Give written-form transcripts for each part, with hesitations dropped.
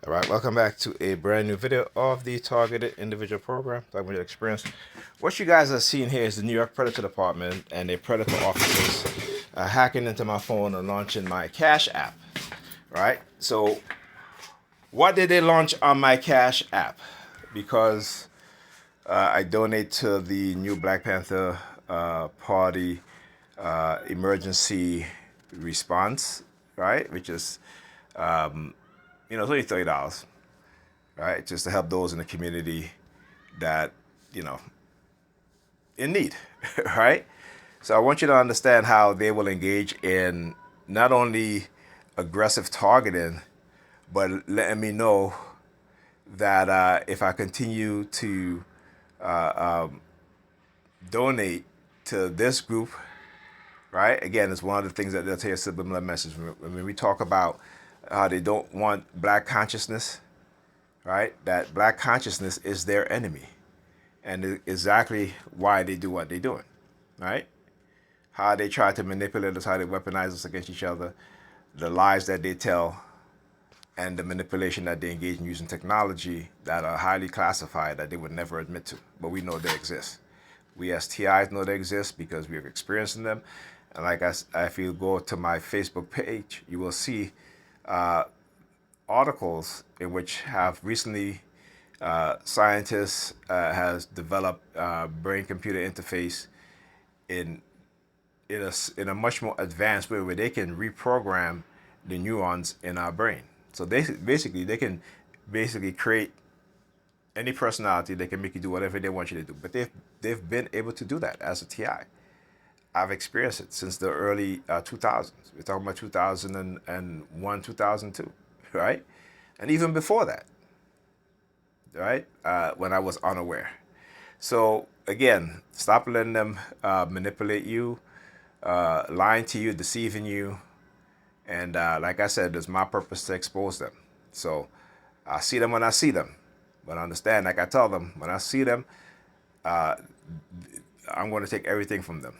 All right, welcome back to a brand new video of the Targeted Individual Program. Talking about your experience. What you guys are seeing here is the New York Predator Department and their Predator officers hacking into my phone and launching my Cash app. Right? So, what did they launch on my Cash app? Because I donate to the new Black Panther Party emergency response, right? Which is, it's only $30, right? Just to help those in the community that, in need, right? So I want you to understand how they will engage in not only aggressive targeting, but letting me know that if I continue to donate to this group, right? Again, it's one of the things that they'll tell you a subliminal message. When we talk about how they don't want black consciousness, right? That black consciousness is their enemy. And exactly why they do what they're doing, right? How they try to manipulate us, how they weaponize us against each other, the lies that they tell, and the manipulation that they engage in using technology that are highly classified that they would never admit to. But we know they exist. We as TIs know they exist because we are experiencing them. And like if you go to my Facebook page, you will see articles in which have recently scientists has developed brain-computer interface in a much more advanced way where they can reprogram the neurons in our brain. So they can create any personality. They can make you do whatever they want you to do. But they've been able to do that as a TI. I've experienced it since the early 2000s. We're talking about 2001, 2002, right? And even before that, right? When I was unaware. So again, stop letting them manipulate you, lying to you, deceiving you. And like I said, it's my purpose to expose them. So I see them when I see them. But understand, like I tell them, when I see them, I'm going to take everything from them.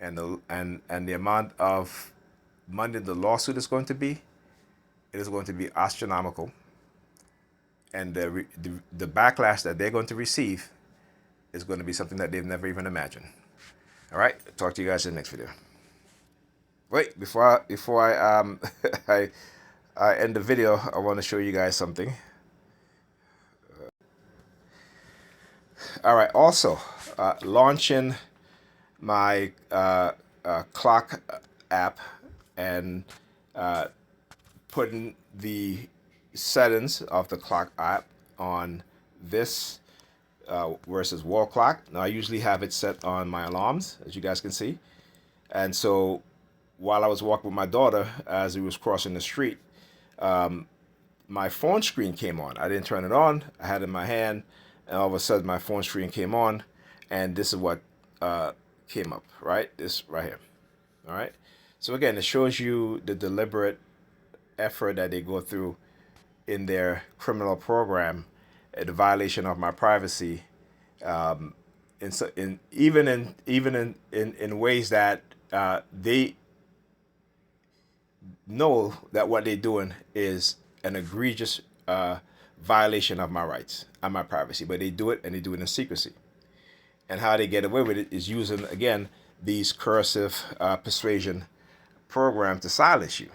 And the amount of money the lawsuit is going to be, it is going to be astronomical. And the backlash that they're going to receive is going to be something that they've never even imagined. All right, talk to you guys in the next video. Wait, before I I end the video, I want to show you guys something. All right, also launching my clock app and putting the settings of the clock app on this where it says wall clock. Now I usually have it set on my alarms, as you guys can see. And so while I was walking with my daughter as we was crossing the street, my phone screen came on. I didn't turn it on. I had it in my hand, and all of a sudden my phone screen came on, and this is what came up, right? This right here. All right. So again, it shows you the deliberate effort that they go through in their criminal program, the violation of my privacy, even in ways that they know that what they're doing is an egregious violation of my rights and my privacy, but they do it, and they do it in secrecy. And how they get away with it is using, again, these coercive persuasion programs to silence you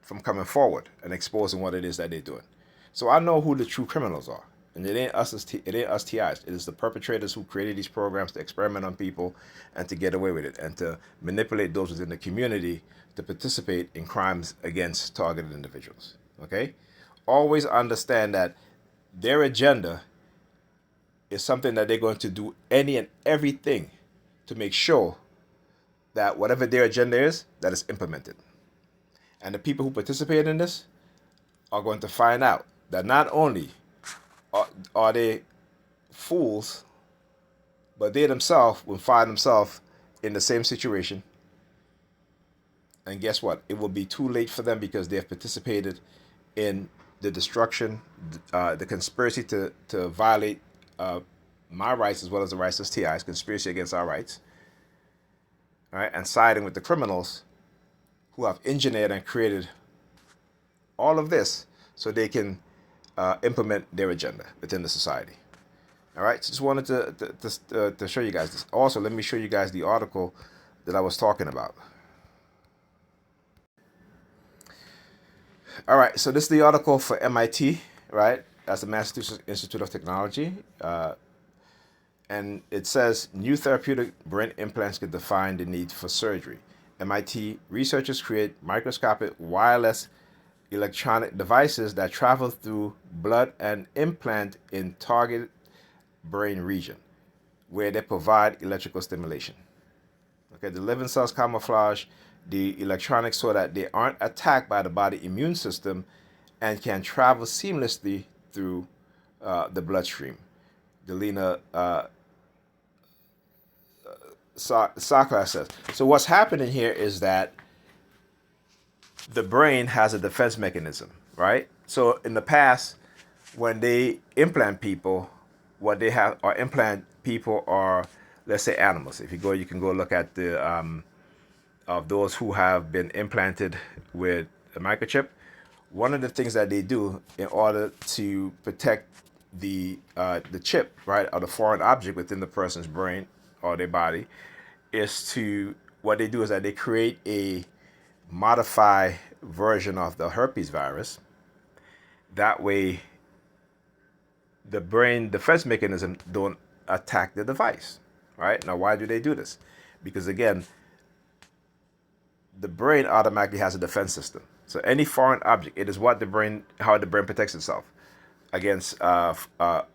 from coming forward and exposing what it is that they're doing. So I know who the true criminals are. And it ain't us TIs. It is the perpetrators who created these programs to experiment on people and to get away with it and to manipulate those within the community to participate in crimes against targeted individuals. Okay? Always understand that their agenda is something that they're going to do any and everything to make sure that whatever their agenda is, that is implemented. And the people who participate in this are going to find out that not only are they fools, but they themselves will find themselves in the same situation. And guess what? It will be too late for them because they have participated in the destruction, the conspiracy to violate my rights as well as the rights of TIs, conspiracy against our rights, right? And siding with the criminals who have engineered and created all of this so they can implement their agenda within the society. All right, so just wanted to show you guys this. Also, let me show you guys the article that I was talking about. All right, so this is the article for MIT, right? That's the Massachusetts Institute of Technology. And it says new therapeutic brain implants could define the need for surgery. MIT researchers create microscopic wireless electronic devices that travel through blood and implant in targeted brain region where they provide electrical stimulation. Okay, the living cells camouflage the electronics so that they aren't attacked by the body immune system and can travel seamlessly through the bloodstream. Delina Sakla says. So what's happening here is that the brain has a defense mechanism, right? So in the past, when they implant people, what they have or implant people are, let's say, animals. If you go, you can go look at the of those who have been implanted with a microchip. One of the things that they do in order to protect the chip, right, or the foreign object within the person's brain or their body, is to what they do is that they create a modified version of the herpes virus. That way, the brain defense mechanism don't attack the device, right? Now, why do they do this? Because again, the brain automatically has a defense system. So any foreign object, it is what the brain, how the brain protects itself against certain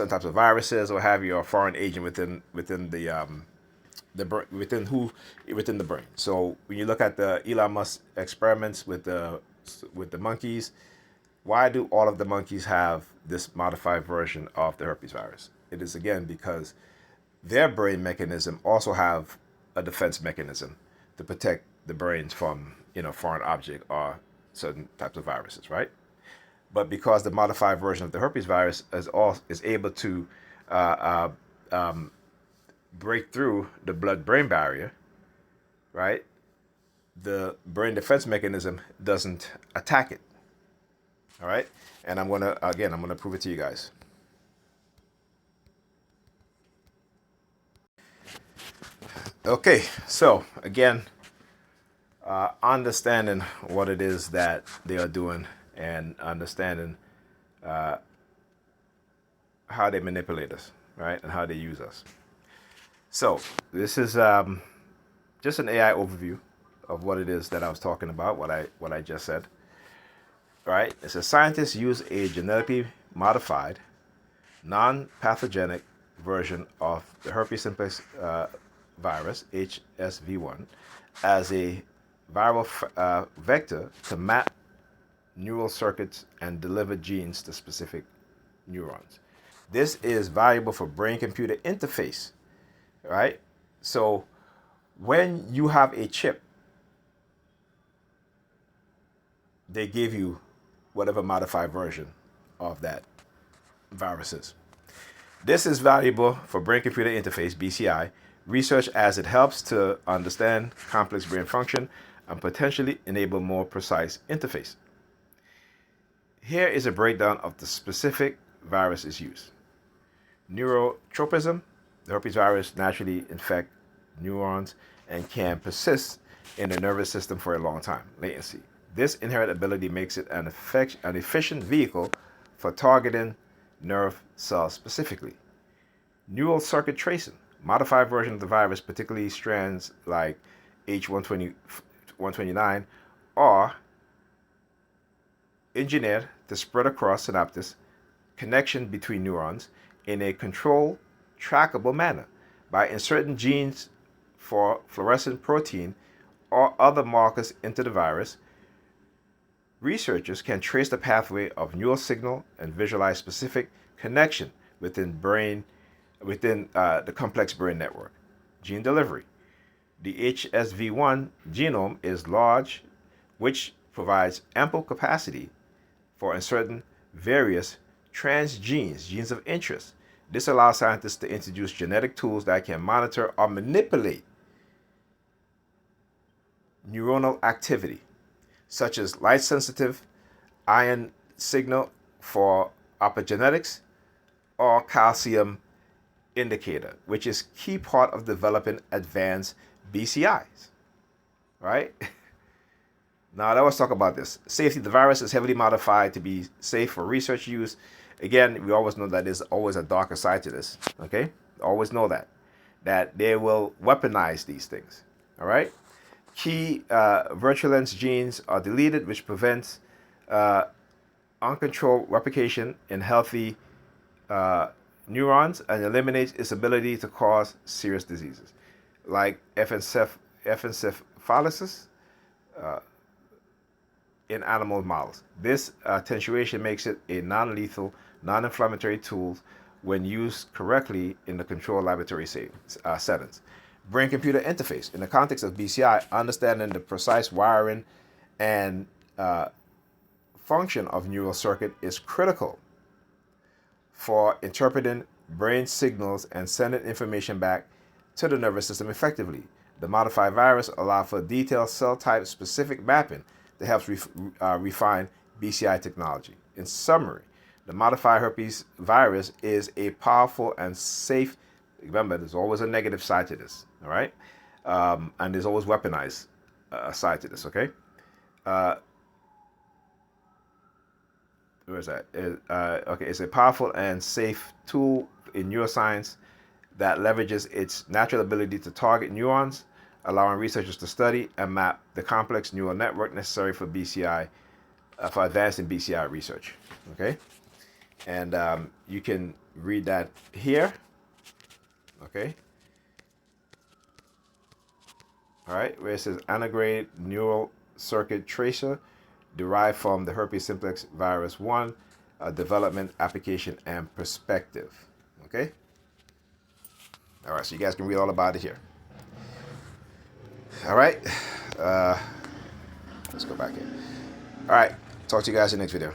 types of viruses or have you, or foreign agent within the brain. So when you look at the Elon Musk experiments with the monkeys, why do all of the monkeys have this modified version of the herpes virus? It is again because their brain mechanism also have a defense mechanism to protect the brains from foreign object or certain types of viruses, right? But because the modified version of the herpes virus is able to break through the blood-brain barrier, right? The brain defense mechanism doesn't attack it. All right, and I'm gonna prove it to you guys. Okay, so again, understanding what it is that they are doing and understanding how they manipulate us, right, and how they use us. So this is just an AI overview of what it is that I was talking about, what I just said. Right? It says scientists use a genetically modified, non-pathogenic version of the herpes simplex virus, HSV1, as a viral vector to map neural circuits and deliver genes to specific neurons. This is valuable for brain-computer interface, right? So when you have a chip, they give you whatever modified version of that virus is. This is valuable for brain-computer interface, BCI, research as it helps to understand complex brain function and potentially enable more precise interface. Here is a breakdown of the specific viruses used. Neurotropism, the herpes virus naturally infects neurons and can persist in the nervous system for a long time, latency. This inherent ability makes it an efficient vehicle for targeting nerve cells specifically. Neural circuit tracing, modified version of the virus, particularly strands like H129, are engineered to spread across synapses connection between neurons in a controlled, trackable manner by inserting genes for fluorescent protein or other markers into the virus. Researchers can trace the pathway of neural signal and visualize specific connection within the complex brain network. Gene delivery. The HSV1 genome is large, which provides ample capacity for inserting various transgenes, genes of interest. This allows scientists to introduce genetic tools that can monitor or manipulate neuronal activity, such as light-sensitive iron signal for optogenetics, or calcium indicator, which is key part of developing advanced BCIs, right? Now, let's talk about this. Safety. The virus is heavily modified to be safe for research use. Again, we always know that there's always a darker side to this, okay? Always know that they will weaponize these things, all right? Key virulence genes are deleted, which prevents uncontrolled replication in healthy neurons and eliminates its ability to cause serious diseases like encephalitis in animal models. This attenuation makes it a non-lethal, non-inflammatory tool when used correctly in the controlled laboratory settings. Brain-computer interface. In the context of BCI, understanding the precise wiring and function of neural circuit is critical for interpreting brain signals and sending information back to the nervous system effectively. The modified virus allows for detailed cell type specific mapping that helps refine BCI technology. In summary, the modified herpes virus is a powerful and safe. Remember, there's always a negative side to this, all right? And there's always weaponized side to this, okay? Where is that? Okay, it's a powerful and safe tool in neuroscience that leverages its natural ability to target neurons, allowing researchers to study and map the complex neural network necessary for BCI, for advancing BCI research. Okay, and you can read that here. Okay. All right, where it says integrated neural circuit tracer derived from the herpes simplex virus 1, development, application, and perspective. Okay? All right, so you guys can read all about it here. All right, let's go back here. All right, talk to you guys in the next video.